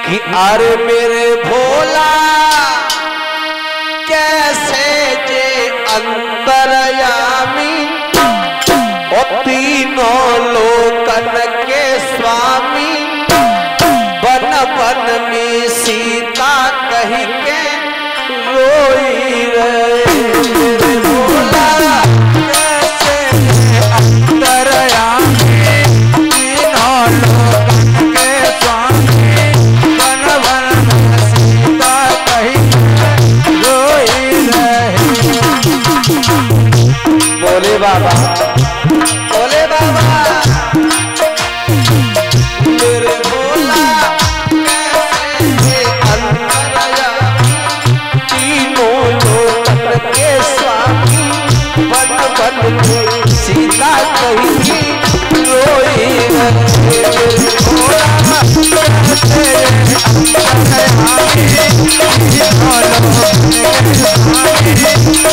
कि अरे मेरे भोला कैसे जे अंतरयामी और तीनों लोकन के स्वामी बन बन में सीता कही के रोई रहे। मेरे भोला कैसे अंतरयामी तीनों लोकन के स्वामी बन बन में सीता कही के रोई रहे। बोले बाबा बोले बाबा मेरे भोला कैसे अंतरयामी तीनों लोकन के स्वामी बन बन में सीता कही रोई रहे। मेरे भोला कैसे अंतरयामी तीनों लोकन के स्वामी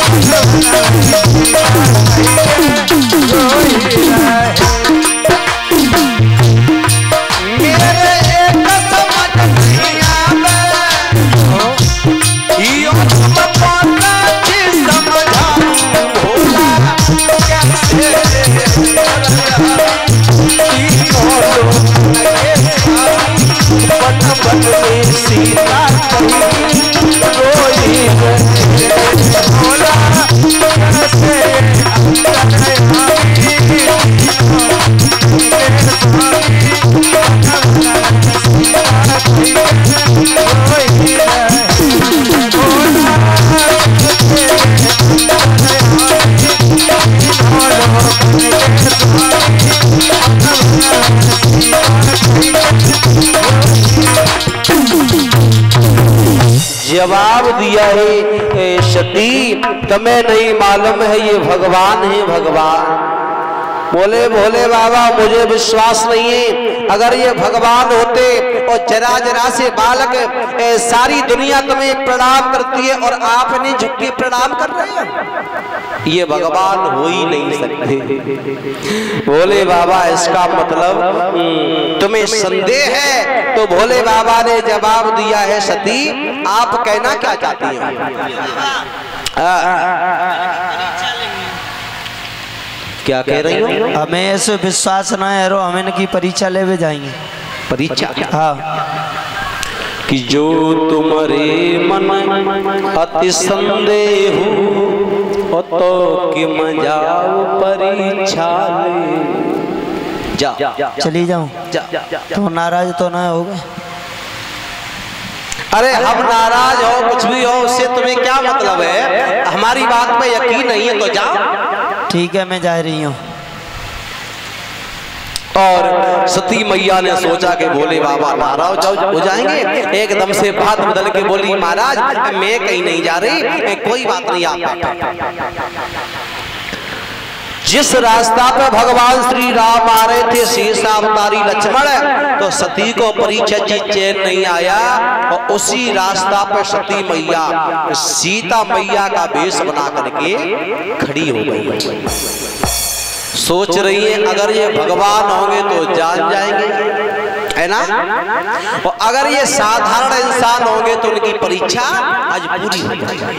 सीता रोई भोला कैसे जवाब दिया है सती तुम्हें नहीं मालूम है ये भगवान है भगवान। बोले भोले बाबा मुझे विश्वास नहीं है, अगर ये भगवान होते और जरा जरा से बालक सारी दुनिया तुम्हें प्रणाम करती है और आप नहीं झुक के प्रणाम कर रहे हैं, ये भगवान हो ही नहीं सकते। भोले बाबा इसका मतलब तुम्हें संदेह है? तो भोले बाबा ने जवाब दिया है सती आप कहना क्या चाहती हैं? क्या कह रही हो? हमें ऐसे विश्वास ना है रो, हम इनकी परीक्षा ले जाएंगे। परीक्षा? हाँ। कि जो तुम्हारे मन अति संदेह तो कि मजाओ परीक्षा ले। जा चली जाऊं? तो नाराज तो ना होगा? अरे हम नाराज हो कुछ भी हो उससे तुम्हें क्या मतलब है? हमारी बात पे यकीन नहीं है तो जाओ। ठीक है मैं जा रही हूँ। और सती मैया ने सोचा कि भोले बाबा नाराज हो जाएंगे, एकदम से बात बदल के बोली महाराज मैं कहीं नहीं जा रही, कोई बात नहीं। आप जिस रास्ता पे भगवान श्री राम आ रहे थे शेषावतारी लक्ष्मण, तो सती को परीक्षित जी चैन नहीं आया और उसी रास्ता पर सती मैया सीता मैया का वेश बना करके खड़ी हो गई। सोच रही है अगर ये भगवान होंगे तो जान जाएंगे, है ना, और अगर ये साधारण इंसान होंगे तो उनकी परीक्षा आज पूरी हो जाएगी।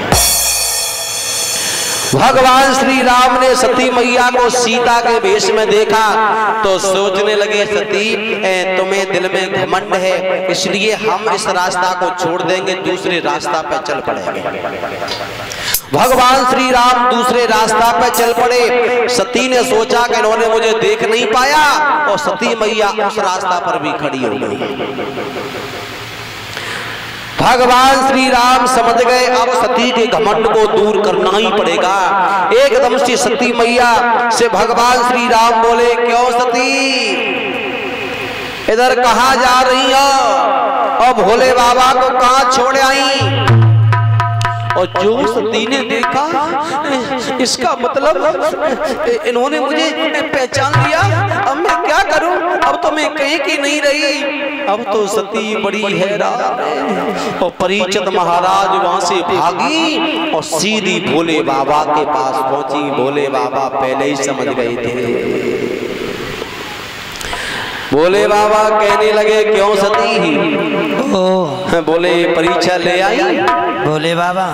भगवान श्री राम ने सती मैया को सीता के वेश में देखा तो सोचने लगे सती तुम्हें दिल में घमंड है, इसलिए हम इस रास्ता को छोड़ देंगे, दूसरे रास्ता पर चल पड़ेंगे। भगवान श्री राम दूसरे रास्ता पर चल पड़े। सती ने सोचा कि इन्होंने मुझे देख नहीं पाया और सती मैया उस रास्ता पर भी खड़ी हो गई। भगवान श्री राम समझ गए अब सती के घमंड को दूर करना ही पड़ेगा। एकदम से सती मैया से भगवान श्री राम बोले क्यों सती इधर कहाँ जा रही हो और भोले बाबा को कहाँ छोड़ आई? और जो सती ने देखा इसका मतलब इन्होंने मुझे पहचान लिया, अब मैं क्या करूं? अब तो मैं कहीं की नहीं रही। अब तो सती बड़ी हैरान और परीक्षित महाराज वहां से भागी और सीधी भोले बाबा के पास पहुंची। भोले बाबा पहले ही समझ गए थे। बोले बाबा कहने लगे क्यों सती? बोले परीक्षा ले आई। बोले बाबा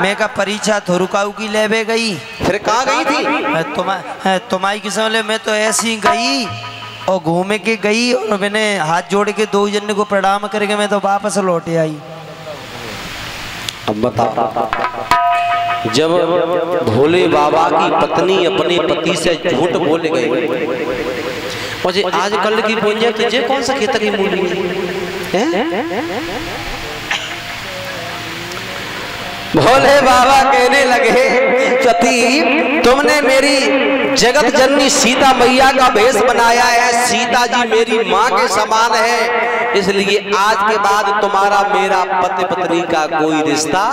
मैं का परीक्षा थोरुकाऊ की लेवे गई। फिर कहाँ गई थी? तुम्हारी किस्म ले मैं तो ऐसी गई और घूमे के गई और मैंने हाथ जोड़ के 2 जन को प्रणाम करके मैं तो वापस लौटे आई। अब बताओ, जब भोले बाबा की पत्नी अपने पति से झूठ बोल गई, मुझे आजकल की पूंजी तुझे कौन सा खेत की मूली है? भोले बाबा कहने लगे सती तुमने मेरी जगत जननी सीता मैया का भेष बनाया है। सीता जी मेरी माँ के समान है, इसलिए आज के बाद तुम्हारा मेरा पति पत्नी का कोई रिश्ता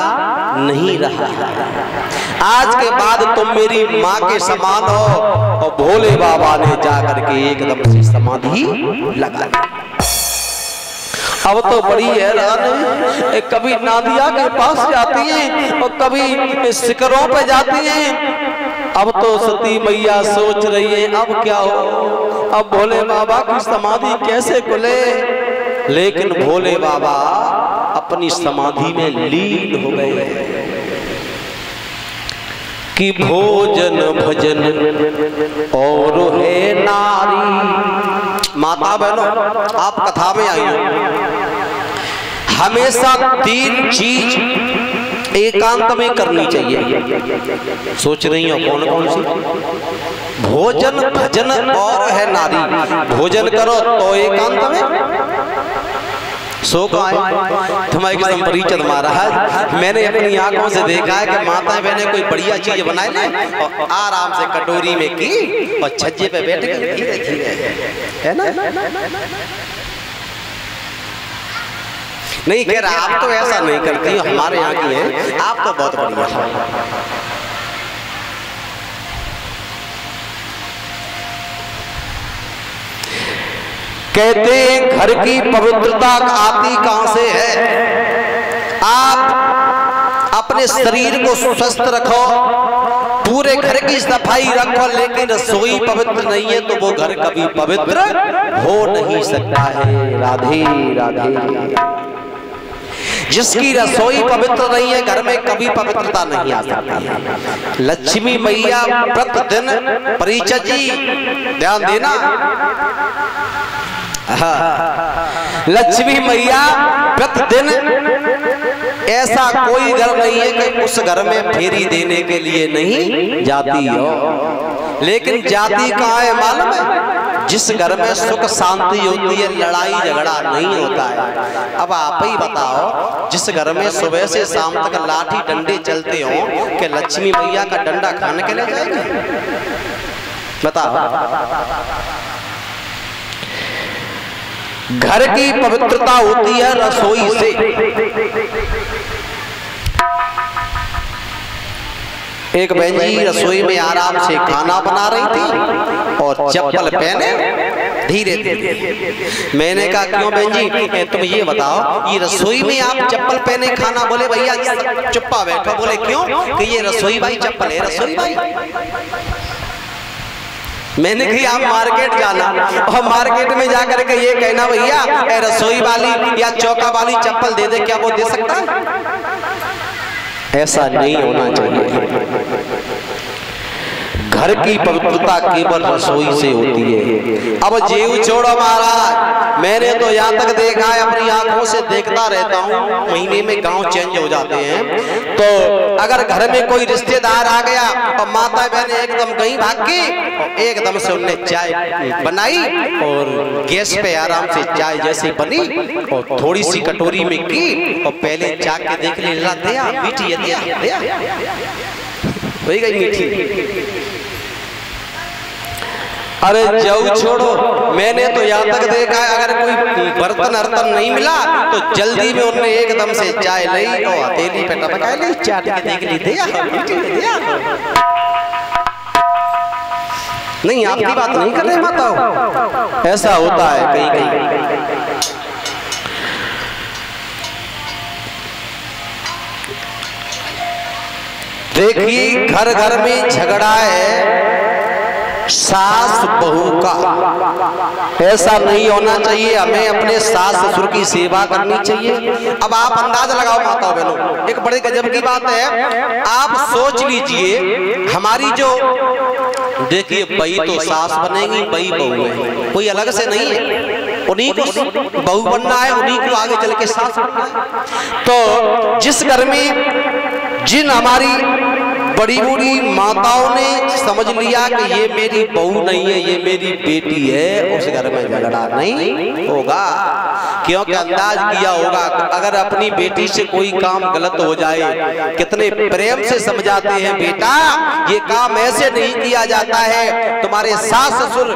नहीं रहा। आज के बाद तुम मेरी माँ के समान हो। और भोले बाबा ने जाकर के एकदम से समाधि लगा ली। अब तो बड़ी हैरान है, कभी नादिया के पास जाती हैं और कभी शिखरों पे जाती हैं। अब तो सती मैया सोच रही है अब क्या हो, अब भोले बाबा की समाधि कैसे खुले। लेकिन भोले बाबा अपनी समाधि में लीन हो गए कि भोजन भजन और है नारी। माता बहनों आप कथा में आई हो, हमेशा 3 चीज एकांत में करनी चाहिए। सोच रही हो कौन कौन सी? भोजन भजन और है नारी। भोजन करो तो एकांत में सो का तुम्हारी किस्म परिचय महाराज। मैंने अपनी आंखों से देखा है कि माताएं बहनें कोई बढ़िया चीज बनाए ले और आराम से कटोरी में की और छज्जे पे बैठ के धीरे धीरे, है ना? नहीं कह रहा आप तो ऐसा नहीं करती, हमारे यहाँ की है, आप तो बहुत बढ़िया। कहते हैं घर की पवित्रता आती कहां से है? आप अपने शरीर को स्वस्थ रखो, पूरे घर की सफाई रखो, लेकिन रसोई पवित्र नहीं है तो वो घर कभी पवित्र हो नहीं सकता है। राधे राधे। जिसकी रसोई पवित्र नहीं है घर में कभी पवित्रता नहीं आ सकती। लक्ष्मी मैया प्रतिदिन परिचय जी ध्यान देना, लक्ष्मी मैया प्रतिदिन ऐसा कोई घर नहीं है कि उस घर में फेरी देने के लिए नहीं जाती हो। लेकिन जाती कहाँ है मालूम है? जिस घर में सुख शांति होती है, लड़ाई झगड़ा नहीं होता है। अब आप ही बताओ, जिस घर में suबह से शाम तक लाठी डंडे चलते हो, कि लक्ष्मी मैया का डंडा खाने के लिए जाएगी? बताओ। घर की पवित्रता होती है रसोई से। एक बहन जी रसोई में आराम से खाना बना रही थी और चप्पल पहने धीरे धीरे। मैंने कहा क्यों बहन जी, तुम ये बताओ ये रसोई में आप चप्पल पहने खाना? बोले भैया चुप्पा बैठो। बोले क्यों? कि ये रसोई भाई चप्पल है रसोई भाई। मैंने कही आप मार्केट जाना और मार्केट में जाकर के ये कहना भैया रसोई वाली या चौका वाली चप्पल दे दे, क्या वो दे सकता है? ऐसा नहीं होना चाहिए। घर की पवित्रता केवल रसोई से होती है। अब जीव छोड़ो महाराज, मैंने तो यहाँ तक देखा है, अपनी आंखों से देखता रहता हूँ, महीने में गांव चेंज हो जाते हैं। तो अगर घर में कोई रिश्तेदार आ गया और माता बहने एकदम गई भाग के, एकदम से उनने चाय बनाई और गैस पे आराम से चाय जैसी बनी और थोड़ी सी कटोरी में की और पहले चाक के देख ले, दिया मीठी है, दिया वही गई मीठी। अरे जाओ छोड़ो, मैंने तो यहाँ तक देखा है अगर कोई बर्तन अर्तन नहीं मिला तो जल्दी में उन्होंने एकदम से चाय ली और हथेली पे टपका ली, चाट के देख ली, दिया नहीं। आपकी बात नहीं कर रहे माता, ऐसा होता है कहीं कहीं। देखिए घर घर में झगड़ा है, सास बहू का ऐसा नहीं होना चाहिए। हमें अपने सास ससुर की सेवा करनी चाहिए। अब आप अंदाजा लगाओ माताओं बहनों, एक बड़े गजब की बात है। आप सोच लीजिए, हमारी जो देखिए बई तो सास बनेगी, बई बहू है, कोई अलग से नहीं है। उन्हीं को बहू बनना है, उन्हीं को आगे चल के सास बनना है। तो जिस घर में जिन हमारी बड़ी बूढ़ी माताओं ने समझ लिया कि ये मेरी बहू नहीं है, ये मेरी बेटी है, उस घर में झगड़ा नहीं होगा। क्योंकि अंदाज किया होगा अगर अपनी बेटी से कोई काम गलत हो जाए, कितने प्रेम से समझाते हैं, बेटा ये काम ऐसे नहीं किया जाता है, तुम्हारे सास ससुर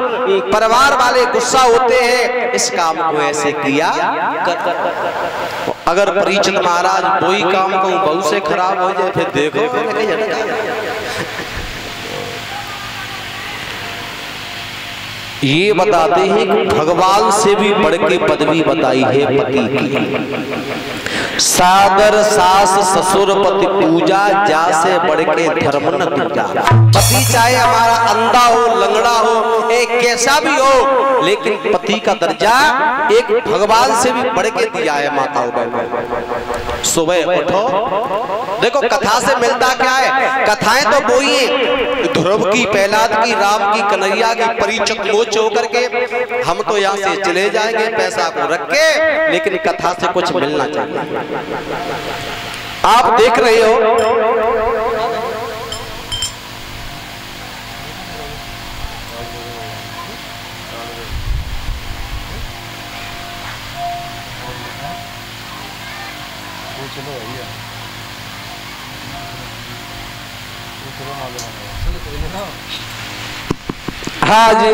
परिवार वाले गुस्सा होते हैं, इस काम को ऐसे किया कर। अगर परीक्षित महाराज कोई काम को बहू से खराब हो जाए, फिर देखो ये बताते हैं कि भगवान से भी बढ़ के पदवी बताई है पति की। सादर सास ससुर पति पूजा, जा से बढ़ के धर्म न दूजा। पति चाहे हमारा अंधा हो, लंगड़ा हो, एक कैसा भी हो, लेकिन पति का दर्जा एक भगवान से भी बढ़ के दिया है। माताओं बहनों, सुबह उठो, देखो कथा से मिलता क्या है? कथाएं तो वही है, ध्रुव की, प्रहलाद की, राम की, कन्हैया की, परीक्षित मोच होकर के हम तो यहाँ से चले जाएंगे पैसा को रख के, लेकिन कथा से कुछ मिलना चाहिए। आप देख रहे हो हाँ जी,